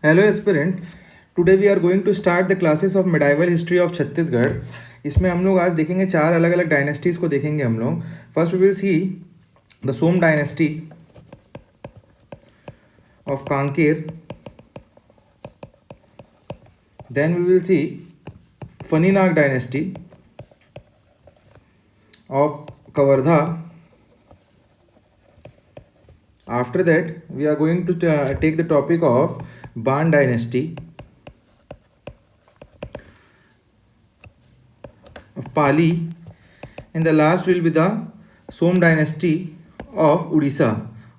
Hello aspirant, today we are going to start the classes of medieval history of Chhattisgarh. इसमें हम लोग आज देखेंगे चार अलग अलग डायनेस्टीज़ को देखेंगे हम लोग। First we will see the Som dynasty of Kanker, then we will see Phaninag dynasty of Kawardha. After that, we are going to take the topic of Ban dynasty of Pali, and the last will be the Som dynasty of Odisha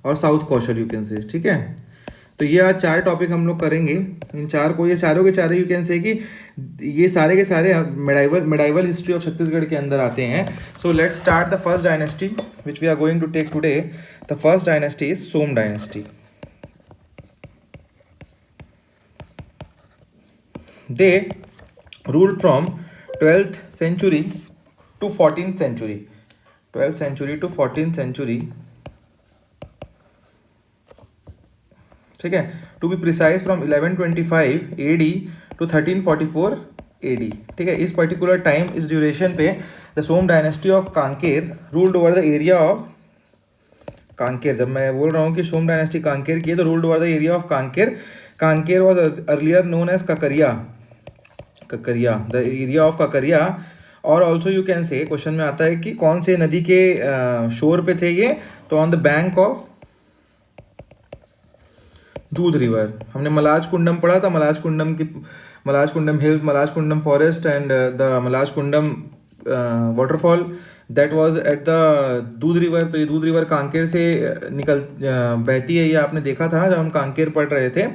और south Kaushal you can से। ठीक है, तो ये आज चार topic हम लोग करेंगे। इन चार को, ये चारों के चारों यू कैन से कि ये सारे के सारे मेडाइवल हिस्ट्री ऑफ छत्तीसगढ़ के अंदर आते हैं। So let's start the first dynasty which we are going to take today. The first dynasty is Som dynasty. They ruled from 12th century to 14th century, 12th century to 14th century। ठीक है, to be precise from 1125 AD to 1344 AD। ठीक है, इस particular time, इस duration पे the Som dynasty of Kanker ruled over the area of Kanker. जब मैं बोल रहा हूँ कि सोम डायनेस्टी कांकेर की है, तो ruled over the area of Kanker. Kanker was earlier known as Kakaria, Kakaria, the area of Kakaria. और also you can say, question में आता है कि कौन से नदी के शोर पे थे ये, तो on the bank of Doodh river. हमने मलाज कुंडम पढ़ा था, Malajkundam hills, Malajkundam forest and the Malajkundam waterfall that was at the Doodh river. तो ये दूध रिवर कांकेर से बहती है, ये आपने देखा था जब हम कांकेर पढ़ रहे थे।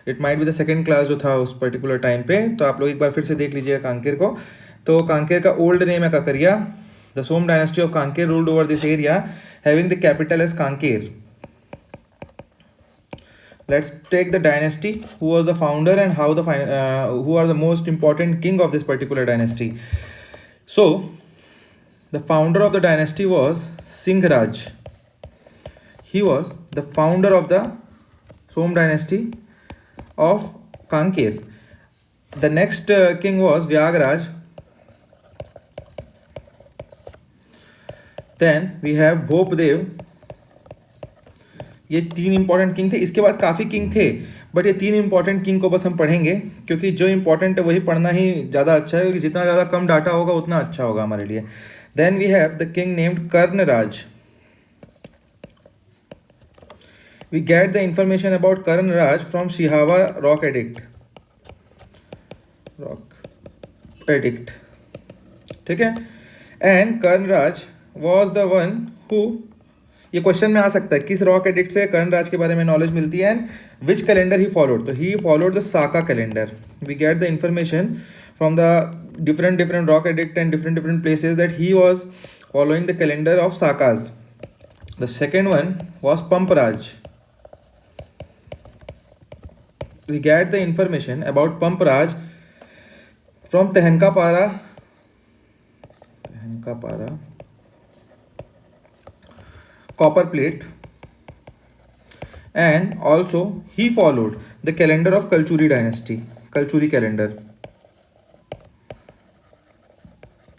It might be the second class जो था उस पर्टिकुलर टाइम पे, तो आप लोग एक बार फिर से देख लीजिएगा कांकेर को। तो कांकेर का ओल्ड नेम है Kakariya. The Som dynasty of Kanker ruled over this area having the capital as Kanker. Let's take the dynasty, who was the founder and how who are the most important king of this particular dynasty. So the founder of the dynasty was Singhraj. He was the founder of the Som dynasty of Kanker. The next king was Vyagraj. Then we have Bhopdev. ये तीन important king थे। इसके बाद काफ़ी king थे, but ये तीन important king को बस हम पढ़ेंगे, क्योंकि जो इंपॉर्टेंट है वही पढ़ना ही ज़्यादा अच्छा है, क्योंकि जितना ज़्यादा कम डाटा होगा उतना अच्छा होगा हमारे लिए। Then we have the king named Karnaraj. We get the information about Karnaraj from Sihawa rock edict, ठीक है। And Karnaraj was the one who, ये क्वेश्चन में आ सकता है किस रॉक एडिक्ट से कर्णराज के बारे में नॉलेज मिलती है, and which calendar he followed. तो he followed the Saka calendar. We get the information from the different rock edict and different places that he was following the calendar of Sakas. The second one was Pamparaj. We get the information about Pamparaj from Tahankapara, copper plate, and also he followed the calendar of Kalchuri dynasty, Kalchuri calendar।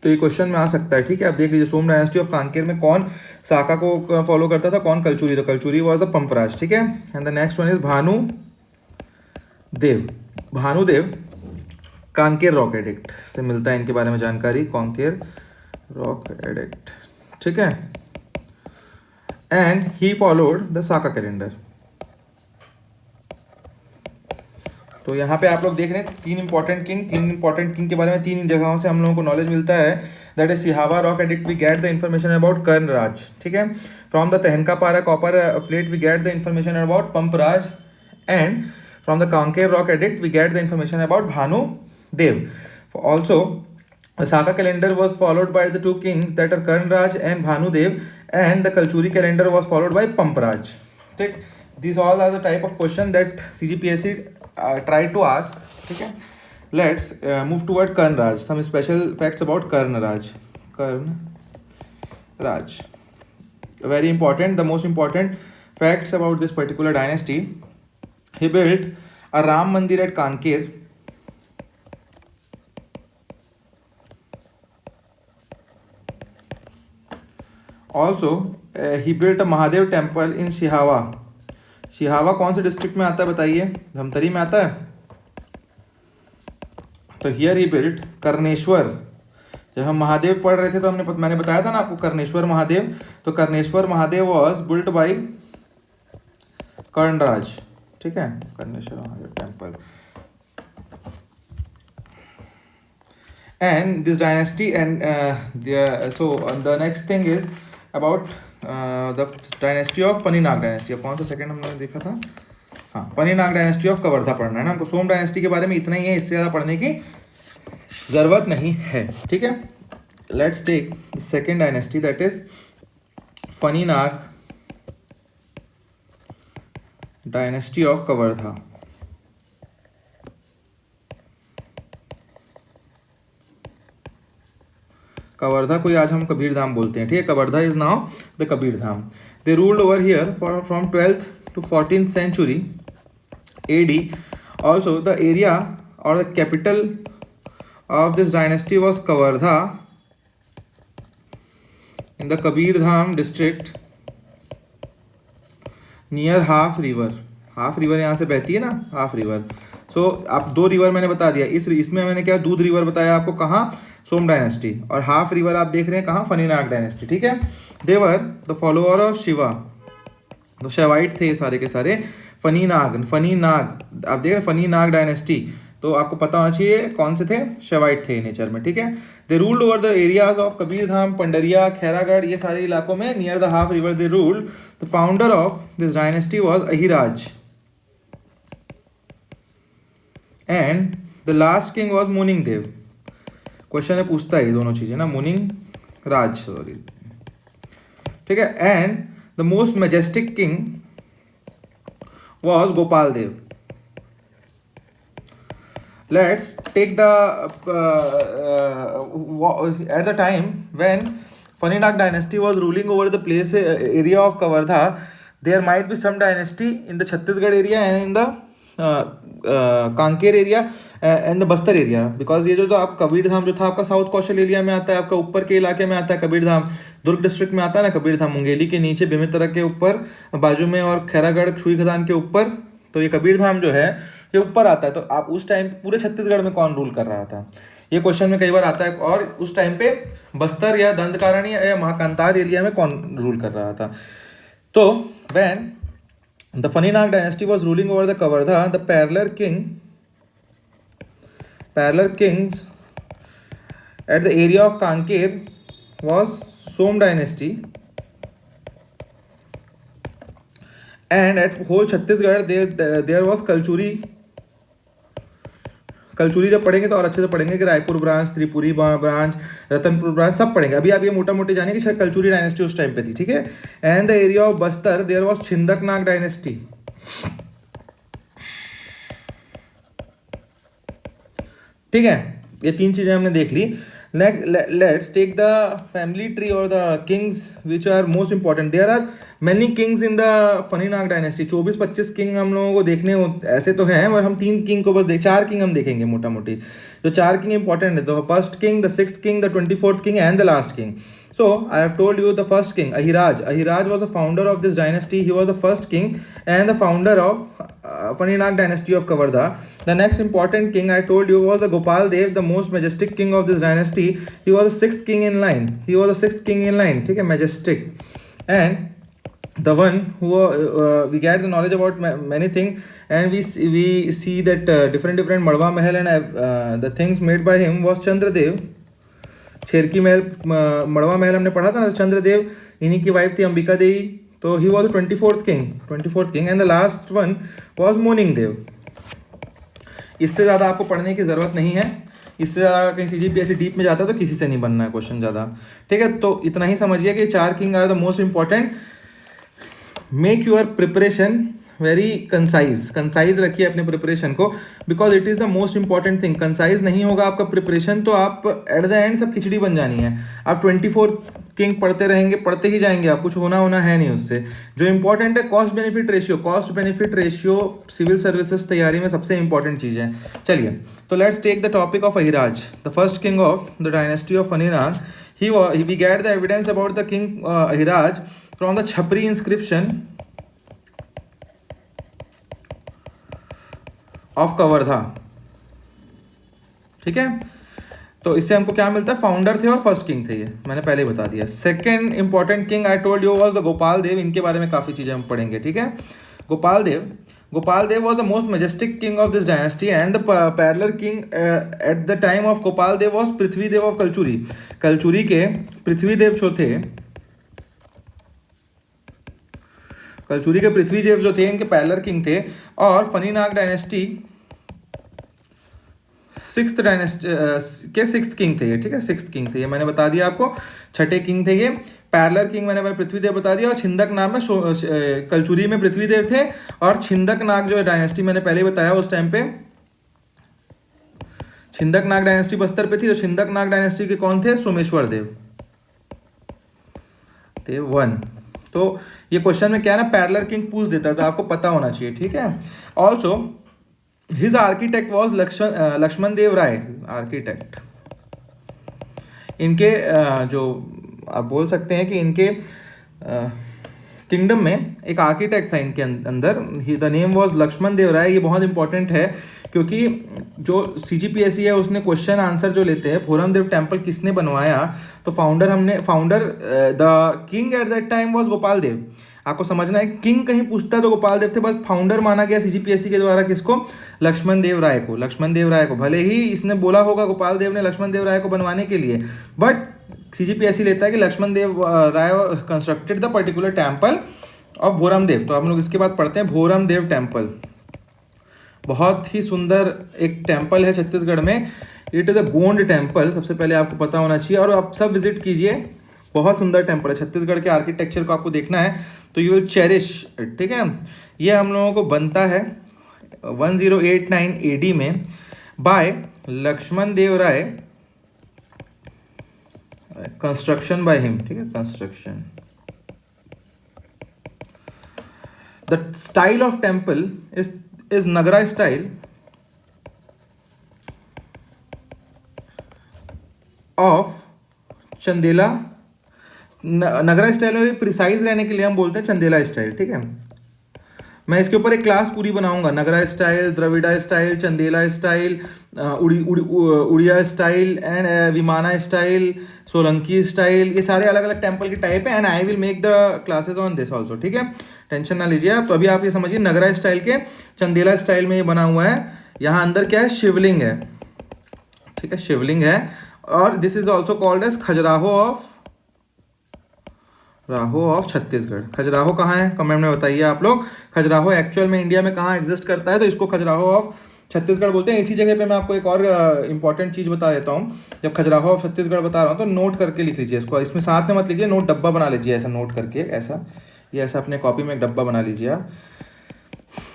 तो ये question में आ सकता है। ठीक है, आप देख लीजिए सोम डायनेस्टी ऑफ कांकेर में कौन साका को फॉलो करता था, कौन कलचुरी। तो कलचुरी वॉज द पंपराज। ठीक है, and the next one is Bhanudeva. Bhanudeva Kanker rock addict से मिलता है इनके बारे में जानकारी, कांकेर रॉक एडिक्ट। ठीक है, and he followed the Saka calendar. तो यहाँ पे आप लोग देख रहे हैं तीन इंपॉर्टेंट किंग के बारे में तीन जगहों से हम लोगों को नॉलेज मिलता है। That is Sihawa rock edict, we get the information about Karnaraj. ठीक है, from the Tahankapara copper plate we get the information about Pamparaj, and from the Kanker rock edict we get the information about Bhanudev. Also Saka calendar was followed by the two kings that are Karnraj and Bhanudev, and the Kalchuri calendar was followed by Pampraj. ठीक, these all are the type of question that CGPSC tried to ask. ठीक है, let's move toward Karnraj. Some special facts about Karnraj. Karnraj, very important. The most important facts about this particular dynasty: he built a Ram Mandir at Kanker. Also, he built a Mahadev temple in Sihawa. Sihawa कौन से district में आता है बताइए? धमतरी में आता है. तो हियर ही बिल्ट कर्णेश्वर. जब हम महादेव पढ़ रहे थे तो मैंने बताया था ना आपको कर्णेश्वर महादेव. तो Karneshwar Mahadev was built by Karnaraj. ठीक है, Karneshwar Mahadev temple. And this dynasty and so the next thing is about the dynasty of Phaninag dynasty. अब कौन सा सेकंड हमने देखा था? हाँ, फनीनाग डायनेस्टी ऑफ कवर्धा पढ़ना है ना हमको. सोम डायनेस्टी के बारे में इतना ही है, इससे ज़्यादा पढ़ने की ज़रूरत नहीं है. ठीक है, let's take the second dynasty, that is Phaninag dynasty of Kawardha. Kawardha को आज हम कबीर धाम बोलते हैं. ठीक है, Kawardha is now the Kabir Dham. They ruled over here from 12th to 14th century AD. Also, the area or the capital of this dynasty was Kavardha in the Kabir Dham district near Half River. Half river यहाँ से बहती है ना, half river. सो आप दो river मैंने बता दिया. इसमें मैंने क्या दूध रिवर बताया आपको, कहाँ? सोम डायनेस्टी. और हाफ रिवर आप देख रहे हैं कहाँ? फनीनाग डायनेस्टी. ठीक है, देवर द फॉलोअर ऑफ शिवा. तो शैवाइट थे ये सारे के सारे. फनीनाग आप देख रहे हैं, फनीनाग डायनेस्टी. तो आपको पता होना चाहिए कौन से थे, शैवाइट थे नेचर में. ठीक है, they ruled over the areas of Kabir Dham, Pandariya, Khairagarh, ये सारे इलाकों में near the Haf river they ruled. The founder of this dynasty was Ahiraj and the last king was Moning Dev. Question है पूछता है ये दोनों चीजें ना, मुनिंग राज, सॉरी. ठीक है, and the most majestic king was Gopal Dev. Let's take the at the time when Phaninag dynasty was ruling over the place area of Kawardha, there might be some dynasty in the Chhattisgarh area and in the Kanker area and the Bastar area. Because ये जो आप कबीर धाम जो था आपका south Kaushal area में आता है, आपका ऊपर के इलाके में आता है कबीर धाम. दुर्ग डिस्ट्रिक्ट में आता है ना कबीर धाम, मुंगेली के नीचे बेमेतरा के ऊपर बाजू में, और खैरागढ़ छुई खदान के ऊपर. तो ये कबीर धाम जो है ये ऊपर आता है. तो आप उस टाइम पूरे छत्तीसगढ़ में कौन रूल कर रहा था, ये क्वेश्चन में कई बार आता है. और उस टाइम पे बस्तर या दंतकारणी या महाकांतार एरिया में कौन रूल कर रहा था. तो when the Faninag dynasty was ruling over the Kavardha, the parallel kings at the area of Kanker was Som dynasty, and at whole Chhattisgarh there was Kalchuri. Kalachuri जब पढ़ेंगे तो और अच्छे से पढ़ेंगे कि Raipur branch, Tripuri branch, Ratanpur branch सब पढ़ेंगे. अभी आप ये मोटा मोटी जाने कि शायद कलचुरी डायनेस्टी उस टाइम पे थी. ठीक है, and the area of Bastar there was Chhindaknag dynasty. ठीक है, ये तीन चीजें हमने देख ली. Let's take the family tree और the kings which are most important. There are many kings in the Phaninag dynasty. 24-25 king हम लोगों को देखने ऐसे तो हैं, और हम 3 किंग को बस चार किंग हम देखेंगे मोटा मोटी. जो 4 किंग इंपॉर्टेंट है, तो first king, the 6th king, the 24th king and the last king. So, I have told you the first king, Ahiraj. Ahiraj was the founder of this dynasty. He was the first king and the founder of Faninag dynasty of Kavardha. The next important king I told you was the Gopal Dev, the most majestic king of this dynasty. He was the 6th king in line. ठीक है, majestic. And the one who we get the knowledge about many things, and we see that different Madhva Mahal and the things made by him was Chandradev. Cherki महल, मड़वा महल हमने पढ़ा था ना, चंद्रदेव, इन्हीं की wife थी अंबिका देवी. तो he was the 24th king and the last one was Moning Dev. इससे ज़्यादा आपको पढ़ने की ज़रूरत नहीं है. इससे ज़्यादा कहीं CGPSC डीप में जाता है तो किसी से नहीं बनना है क्वेश्चन ज़्यादा. ठीक है, तो इतना ही समझिए कि 4 king are the most important. Make your preparation very concise रखिए अपने प्रिपरेशन को, because it is the most important thing. Concise नहीं होगा आपका प्रिपरेशन तो आप एट द एंड सब खिचड़ी बन जानी है। आप 24 किंग पढ़ते रहेंगे, पढ़ते ही जाएंगे, आप कुछ होना है नहीं उससे। जो इंपॉर्टेंट है cost benefit ratio civil services तैयारी में सबसे इंपॉर्टेंट चीज़ है। चलिए, तो let's take the topic of Ahiraj, the first king of the dynasty of Phaninag. We get the evidence about the king Ahiraj from the Chhapri inscription of Kawardha. ठीक है, तो इससे हमको क्या मिलता है, फाउंडर थे और फर्स्ट किंग थे, ये मैंने पहले ही बता दिया। Second important king I told you was the Gopal Dev. इनके बारे में काफ़ी चीज़ें हम पढ़ेंगे। ठीक है, गोपाल देव was the most majestic king of this dynasty and the parallel king at the time of Gopal Dev was Prithvi Dev of Kalachuri. Kalachuri के पृथ्वी देव जो थे, कलचुरी के पृथ्वी देव जो थे, इनके पैरेलल किंग थे। और फनीनाग डायनेस्टी सिक्स्थ किंग थे ये। ठीक है, सिक्स्थ किंग थे ये, मैंने बता दिया आपको। छठे किंग थे ये। पैरेलल किंग मैंने पृथ्वीदेव बता दिया। और छिंदक नाग में कलचुरी में पृथ्वीदेव थे, और छिंदक नाग जो डायनेस्टी मैंने पहले बताया उस टाइम पे छिंदक नाग डायनेस्टी बस्तर पे थी। तो छिंदक नाग डायनेस्टी के कौन थे, सोमेश्वर देव वन। तो ये क्वेश्चन में क्या है ना, पैरेलल किंग पूछ देता है, तो आपको पता होना चाहिए। ठीक है, also his architect was Laxman Dev Rai architect. इनके जो आप बोल सकते हैं कि इनके किंगडम में एक आर्किटेक्ट था इनके अंदर, the name was Lakshman Dev राय। ये बहुत इंपॉर्टेंट है क्योंकि जो CGPSC है उसने क्वेश्चन आंसर जो लेते हैं, भोरम देव टेम्पल किसने बनवाया, तो founder the king at that time was Gopal Dev. आपको समझना है, किंग कहीं पूछता है तो गोपाल देव थे, बस फाउंडर माना गया CGPSC के द्वारा किसको, लक्ष्मण देव राय को। भले ही इसने बोला होगा गोपाल देव ने लक्ष्मण देव राय को बनवाने के लिए, बट CGPSC लेता है कि Laxman Dev Rai constructed the particular temple of Bhoram Dev. तो हम लोग इसके बाद पढ़ते हैं भोरम देव टेम्पल। बहुत ही सुंदर एक टेम्पल है छत्तीसगढ़ में। It is a Gond temple, सबसे पहले आपको पता होना चाहिए, और आप सब विजिट कीजिए। बहुत सुंदर टेम्पल है। छत्तीसगढ़ के आर्किटेक्चर को आपको देखना है तो यू विल चेरिश। ठीक है, ये हम लोगों को बनता है 1089 AD में by Laxman Dev Rai, construction by him. ठीक है, construction. The style of temple is Nagara style of Chandela. Nagara style में प्रिसाइज रहने के लिए हम बोलते हैं चंदेला स्टाइल। ठीक है, मैं इसके ऊपर एक क्लास पूरी बनाऊंगा। Nagara style, Dravida style, Chandela style, Oriya style and Vimana style, Solanki style, ये सारे अलग अलग टेम्पल के टाइप है। And I will make the classes on this also. ठीक है, टेंशन ना लीजिए आप। तो अभी आप ये समझिए, नगरा स्टाइल के चंदेला स्टाइल में ये बना हुआ है। यहाँ अंदर क्या है, शिवलिंग है। ठीक है, शिवलिंग है। और this is also called as Khajuraho of Chhattisgarh. Khajuraho कहाँ है, कमेंट में बताइए आप लोग। खजुराहो एक्चुअल में इंडिया में कहाँ एग्जिस्ट करता है, तो इसको खजुराहो ऑफ छत्तीसगढ़ बोलते हैं। इसी जगह पे मैं आपको एक और इंपॉर्टेंट चीज़ बता देता हूँ। जब खजुराहो ऑफ छत्तीसगढ़ बता रहा हूँ तो नोट करके लिख लीजिए इसको। इसमें साथ में मत लिखिए, नोट डब्बा बना लीजिए ऐसा, नोट करके ऐसा, ये ऐसा अपने कॉपी में एक डब्बा बना लीजिए आप।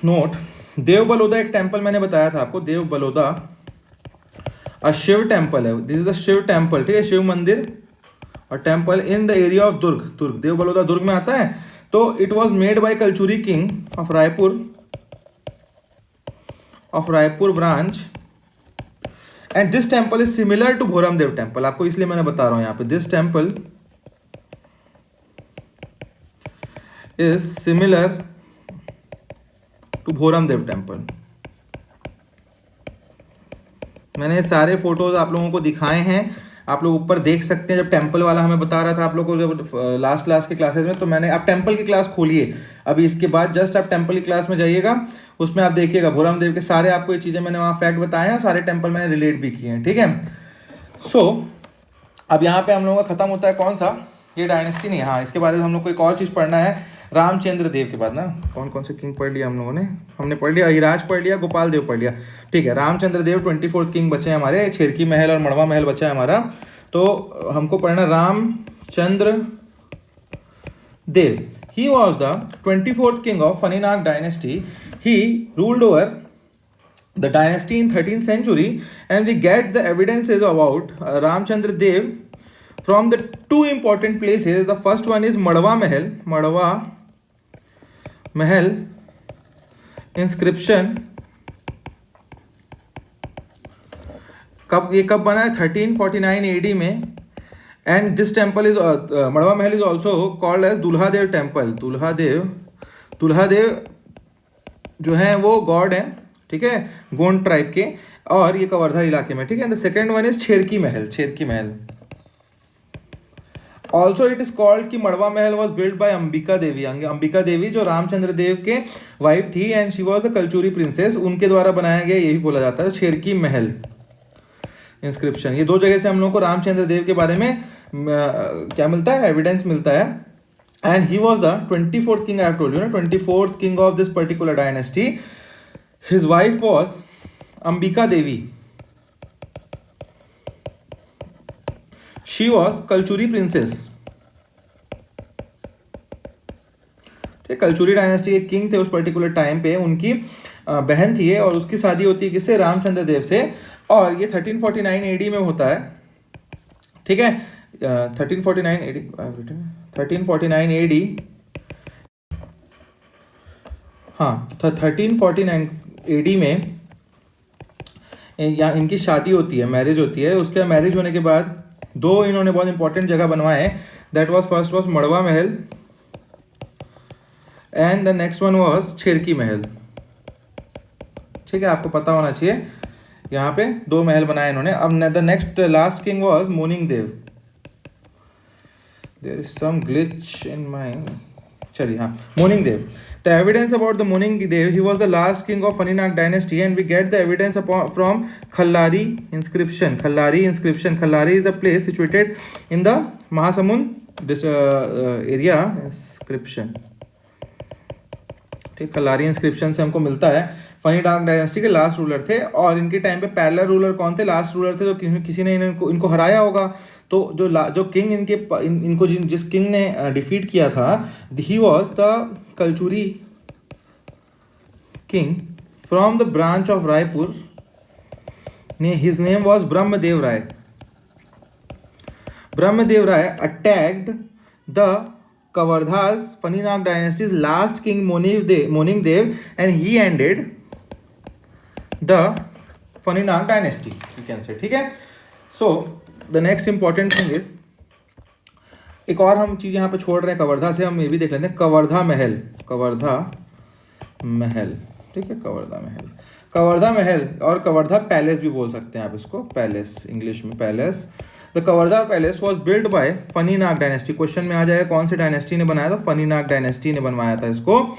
नोट, देव बलोदा एक टेम्पल मैंने बताया था आपको, देव बलोदा अ शिव टेम्पल है। This is the Shiv temple. ठीक है, शिव मंदिर और temple in the area of Durg. Dev Baloda Durg में आता है। तो it was made by Kalachuri king of Raipur branch and this temple is similar to Bhoram Dev temple. आपको इसलिए मैंने बता रहा हूं यहाँ पे, this temple is similar to Bhoram Dev temple. मैंने सारे फोटोज आप लोगों को दिखाए हैं, आप लोग ऊपर देख सकते हैं। जब टेम्पल वाला हमें बता रहा था आप लोग को जब लास्ट क्लास के क्लासेस में, तो मैंने, आप टेम्पल की क्लास खोलिए अभी, इसके बाद जस्ट आप टेम्पल की क्लास में जाइएगा, उसमें आप देखिएगा भोरम देव के सारे आपको ये चीज़ें मैंने वहाँ फैक्ट बताए हैं, सारे टेम्पल मैंने रिलेट भी किए हैं। ठीक है, सो अब यहाँ पे हम लोगों का खत्म होता है कौन सा, ये डायनेस्टी नहीं। हाँ, इसके बाद हम लोग को एक और चीज़ पढ़ना है, रामचंद्र देव के बाद ना। कौन कौन से किंग पढ़ लिया हम लोगों ने, हमने पढ़ लिया अहिराज पढ़ लिया, गोपाल देव पढ़ लिया। ठीक है, रामचंद्र देव 24 किंग बचे हैं हमारे, छिरकी महल और मड़वा महल बचा है हमारा। तो हमको पढ़ना Ramchandra Dev. He was the 24th king of Faninag dynasty. He ruled over the dynasty in 13th century, and we get the evidences about Ramchandra Dev from the two important places. The first one is Madhwa Mahal inscription. कब बना है? 1349 AD में. And this temple is Madwa Mahal is also called as Dulhadev temple. Dulhadev जो है वो God है, ठीक है, गोंड ट्राइब के, और ये कवर्धा इलाके में, ठीक है. The second one is Cherki Mahal. Also it is called कि मड़वा महल was build bye Ambika Devi जो रामचंद्र देव के वाइफ थी, and she was a Kalachuri princess. उनके द्वारा बनाया गया, यही बोला जाता है छेरकी महल इंस्क्रिप्शन. ये दो जगह से हम लोग को रामचंद्र देव के बारे में क्या मिलता है? एविडेंस मिलता है. And he was the 24th king. I have told you ना, 24th king of this particular dynasty. His wife was Ambika Devi. She was Kalachuri princess. ठीक, कलचुरी डायनेस्टी के किंग थे उस पर्टिकुलर टाइम पे. उनकी बहन थी और उसकी शादी होती है किससे? रामचंद्र देव से. और ये 1349 AD में होता है, ठीक है. 1349 AD, हाँ, 1349 AD में यहाँ इनकी शादी होती है, मैरिज होती है. उसके मैरिज होने के बाद दो इन्होंने बहुत इंपॉर्टेंट जगह बनवाए. That was first was Madwa Mahal, and the next one was Chherki Mahal. ठीक है, आपको पता होना चाहिए. यहाँ पे दो महल बनाए इन्होंने. अब the next last king was Moning Dev. There is some glitch in my, चलिए, हाँ, Moning Dev. The evidence about the Moning Dev, he was the last king of Phaninag dynasty, and we get the evidence from Khallari inscription. Khallari is a place situated in the Mahasamund area. Inscription, ठीक, Khallari inscription से हमको मिलता है. Phaninag dynasty के last ruler थे, और इनके टाइम पे पैरेलल रूलर कौन थे? लास्ट रूलर थे. तो किसी ने इनको हराया होगा. तो जो किंग इनको जिस किंग ने डिफीट किया था, he was the Kalachuri king from the branch of Raipur. His name was Brahmadev Rai. Attacked the Kavardha's Faninag dynasty's last king Moning Dev, and he ended the Faninag dynasty, you can say. ठीक है. So the next important thing is, एक और हम चीज़ यहाँ पे छोड़ रहे हैं कवर्धा से, हम ये भी देख लेते हैं. कवर्धा महल, ठीक है, कवर्धा महल और कवर्धा पैलेस भी बोल सकते हैं आप इसको. पैलेस, इंग्लिश में palace. The Kawardha palace was build by Phaninag dynasty. Question में आ जाएगा कौन सी डायनेस्टी ने बनाया था? फनीनाग डायनेस्टी ने बनवाया था इसको.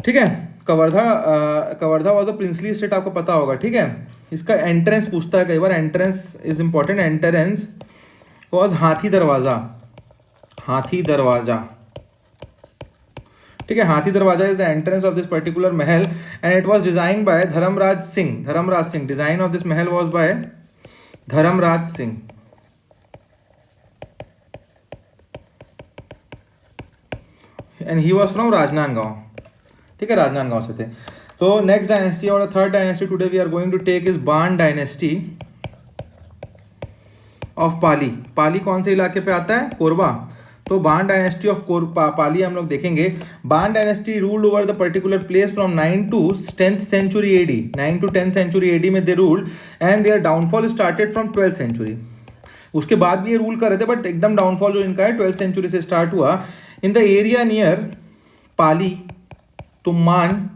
ठीक है. Kawardha was a princely state, आपको पता होगा. ठीक है. इसका एंट्रेंस पूछता है कई बार. Entrance is important. Entrance was Hathi Darwaza. ठीक है, Hathi Darwaza is the entrance of this particular mahal, and it was design by Dharmaraj Singh. Design of this mahal was by Dharmaraj Singh. And he was from Rajnandgaon. ठीक है, राजनांदगांव से थे. तो नेक्स्ट डायनेस्टी और third dynasty today we are going to take is Baan dynasty of Pali. कौन से इलाके पे आता है? कोरबा. तो बाण डायनेस्टी ऑफ पाली हम लोग देखेंगे. बाण dynasty ruled over the particular place from 9 to 10th century AD. 9 to 10th century AD में they ruled, and their downfall started from 12th century. उसके बाद भी ये रूल कर रहे थे, बट एकदम डाउनफॉल जो इनका है 12th century से स्टार्ट हुआ. In the area near Pali, Tumman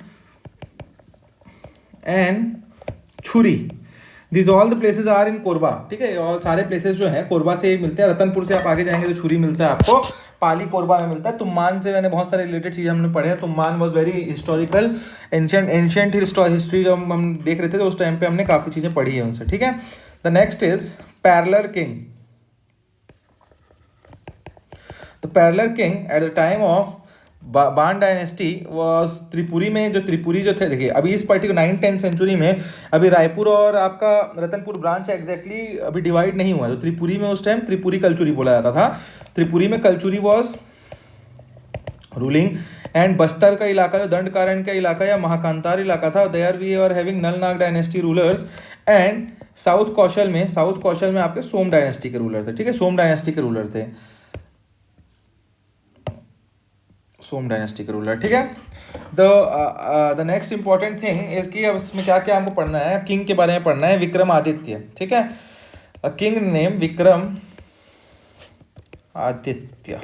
and Chhuri. This all the places are in Korba. ठीक है, और सारे प्लेसेस जो हैं कोरबा से मिलते हैं. रतनपुर से आप आगे जाएंगे तो छुरी मिलता है आपको. पाली कोरबा में मिलता है. तुम्मान से मैंने बहुत सारे रिलेटेड चीज़ें हमने पढ़े हैं. Tumman was very historical ancient history जब हम देख रहे थे तो उस टाइम पे हमने काफ़ी चीज़ें पढ़ी है उनसे. ठीक है. The next is parallel king. The parallel king at the time of बाण डायनेस्टी वॉज त्रिपुरी में. जो त्रिपुरी जो थे, देखिए अभी इस पर्टिकुलर 9th-10th सेंचुरी में अभी रायपुर और आपका रतनपुर ब्रांच एग्जैक्टली अभी डिवाइड नहीं हुआ. तो त्रिपुरी में उस टाइम त्रिपुरी कल्चुरी बोला जाता था. त्रिपुरी में Kalachuri was ruling. And Bastar का इलाका जो दंडकारण्य का इलाका या महाकांतार इलाका था, there we are having Nal Nag dynasty rulers. And South Kaushal में आपके सोम डायनेस्टी के रूलर थे, ठीक है, सोम डायनेस्टी के रूलर थे, सोम डायनेस्टी के रूलर, ठीक है। The next important thing is कि अब इसमें क्या क्या हमको पढ़ना है, किंग के बारे में पढ़ना है, विक्रमादित्य, ठीक है। किंग नेम विक्रम आदित्य,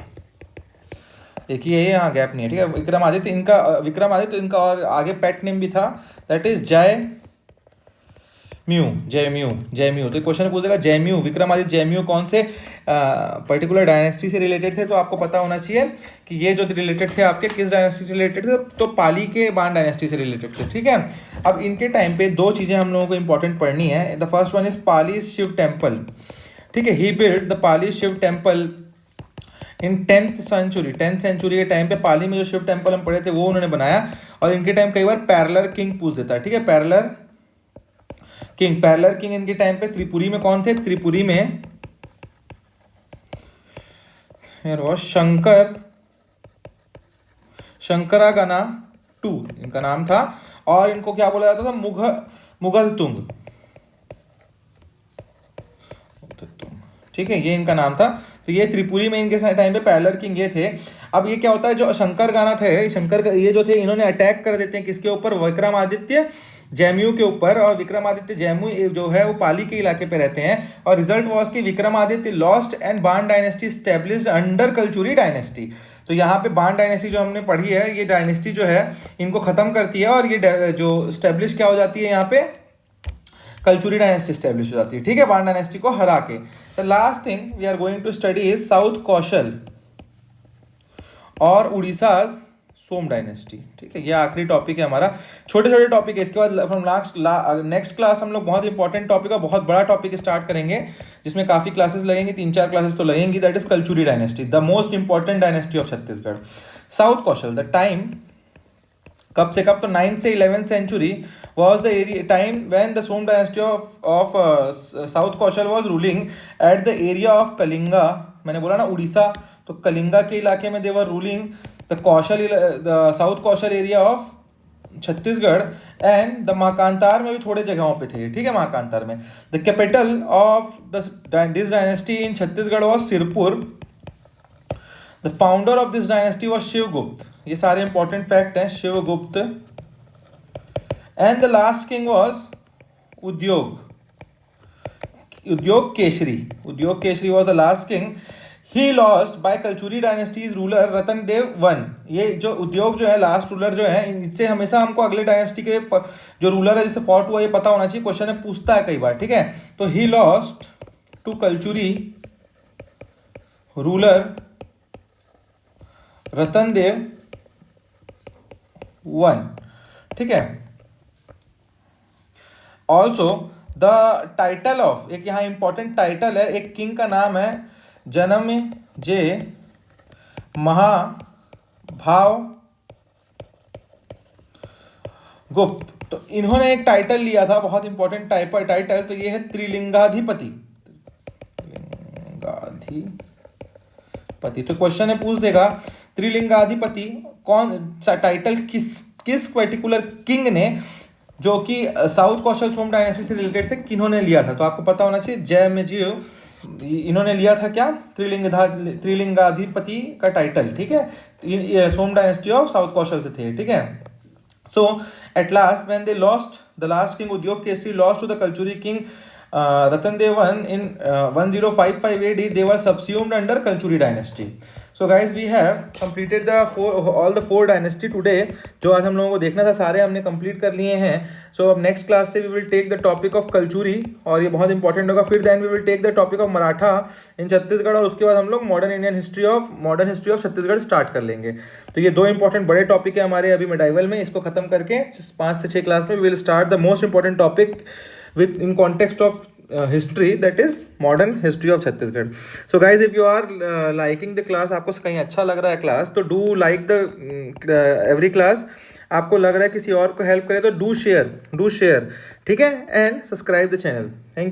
देखिए ये यहाँ गैप नहीं है, ठीक है। विक्रमादित्य इनका और आगे पेट नेम भी था, दैट इज जयम्यू। तो क्वेश्चन पूछ देगा जयम्यू, विक्रमादित्य जयम्यू कौन से पर्टिकुलर डायनेस्टी से रिलेटेड थे, तो आपको पता होना चाहिए कि ये जो रिलेटेड थे आपके किस डायनेस्टी से रिलेटेड थे, तो पाली के बाण डायनेस्टी से रिलेटेड थे, ठीक है। अब इनके टाइम पे दो चीज़ें हम लोगों को इंपॉर्टेंट पढ़नी है। The first one is Pali Shiv temple, ठीक है। He build the Pali Shiv temple in 10th century के टाइम पे पाली में जो शिव टेम्पल हम पढ़े थे वो उन्होंने बनाया। और इनके टाइम कई बार पैरेलल किंग पूछ देता है, ठीक है, पैरेलल किंग इनके टाइम पे त्रिपुरी में कौन थे, त्रिपुरी में वो शंकरागना टू इनका नाम था, और इनको क्या बोला जाता था, मुगल तुंग, ठीक है, ये इनका नाम था। तो ये त्रिपुरी में इनके टाइम पे पैरेलल किंग ये थे। अब ये क्या होता है, जो शंकरगाना थे, ये जो थे इन्होंने अटैक कर देते हैं किसके ऊपर, विक्रमादित्य जयम्यू के ऊपर। और विक्रमादित्य जयम्यू जो है वो पाली के इलाके पे रहते हैं। और रिजल्ट वाज कि विक्रमादित्य लॉस्ट एंड बाण dynasty established under Kalachuri dynasty. तो यहाँ पे बाण डायनेस्टी जो हमने पढ़ी है, ये डायनेस्टी जो है इनको खत्म करती है, और ये जो स्टेब्लिश क्या हो जाती है यहाँ पे, कलचुरी डायनेस्टी स्टेब्लिश हो जाती है, ठीक है, बाण डायनेस्टी को हरा के। The last thing we are going to study is South Kaushal और उड़ीसा सोम डायनेस्टी, ठीक है। ये आखिरी टॉपिक है हमारा, छोटे छोटे टॉपिक है। इसके बाद फ्रॉम नेक्स्ट क्लास हम लोग बहुत इंपॉर्टेंट टॉपिक और बहुत बड़ा टॉपिक स्टार्ट करेंगे, जिसमें काफ़ी क्लासेस लगेंगी, 3-4 क्लासेस तो लगेंगी। That is Kalachuri dynasty, the most important dynasty of Chhattisgarh. South Kaushal, the time कब से कब, तो 9th से 11th century was the area time when the Som dynasty of South Kaushal was ruling at the area of Kalinga. मैंने बोला ना उड़ीसा, तो कलिंगा के इलाके में they were ruling the South Kaushal area of Chhattisgarh. And the Mahakantar में भी थोड़े जगहों पे थे, ठीक है, महाकांतार में। The capital of this dynasty in Chhattisgarh was Sirpur. The founder of this dynasty was Shivgupta. ये सारे इंपॉर्टेंट फैक्ट हैं, Shivgupta. And the last king was Udyog Keshari was the last king. He lost by Kalachuri dynasties ruler Ratan Dev one. ये जो उद्योग जो है लास्ट रूलर जो है, इससे हमेशा हमको अगले डायनेस्टी के जो रूलर है जिससे फॉट हुआ ये पता होना चाहिए, क्वेश्चन में पूछता है कई बार, ठीक है। तो he lost to Kalachuri ruler Ratan Dev one, ठीक है। ऑल्सो द टाइटल ऑफ, एक यहाँ इंपॉर्टेंट टाइटल है, एक किंग का नाम है जनमेजय महाभाव गुप्त। तो इन्होंने एक टाइटल लिया था, बहुत इंपॉर्टेंट टाइटल, तो ये है त्रिलिंगाधिपति। तो क्वेश्चन है पूछ देगा त्रिलिंगाधिपति कौन सा टाइटल किस पर्टिकुलर किंग ने, जो कि साउथ कौशल सोम डायनेस्टी से रिलेटेड थे, किन्होंने लिया था। तो आपको पता होना चाहिए जयमेजय, इन्होंने लिया था क्या, त्रिलिंगाधिपति का टाइटल, ठीक है, Som dynasty of South Kaushal से थे, ठीक है। So at last when they lost, the last king Udyog Kesari lost to the Kalachuri king Ratan Devan in 1055 AD, they were subsumed under Kalchuri dynasty. So guys, we have completed all the 4 dynasty today. जो आज हम लोगों को देखना था सारे हमने complete कर लिए हैं। So अब नेक्स्ट क्लास से we will take the topic of Kalachuri, और ये बहुत इंपॉर्टेंट होगा। फिर then we will take the topic of Maratha इन छत्तीसगढ़, और उसके बाद हम लोग modern history of Chhattisgarh start कर लेंगे। तो ये 2 इंपॉर्टेंट बड़े टॉपिक है हमारे अभी मेडाइवल में। इसको खत्म करके 5 से 6 क्लास में we will start the most important topic with in context of history, that is modern history of Chhattisgarh. So guys, if you are liking the class, आपको कहीं अच्छा लग रहा है क्लास, तो do like the every class. आपको लग रहा है किसी और को हेल्प करे तो do share, ठीक है, and subscribe the channel. Thank you.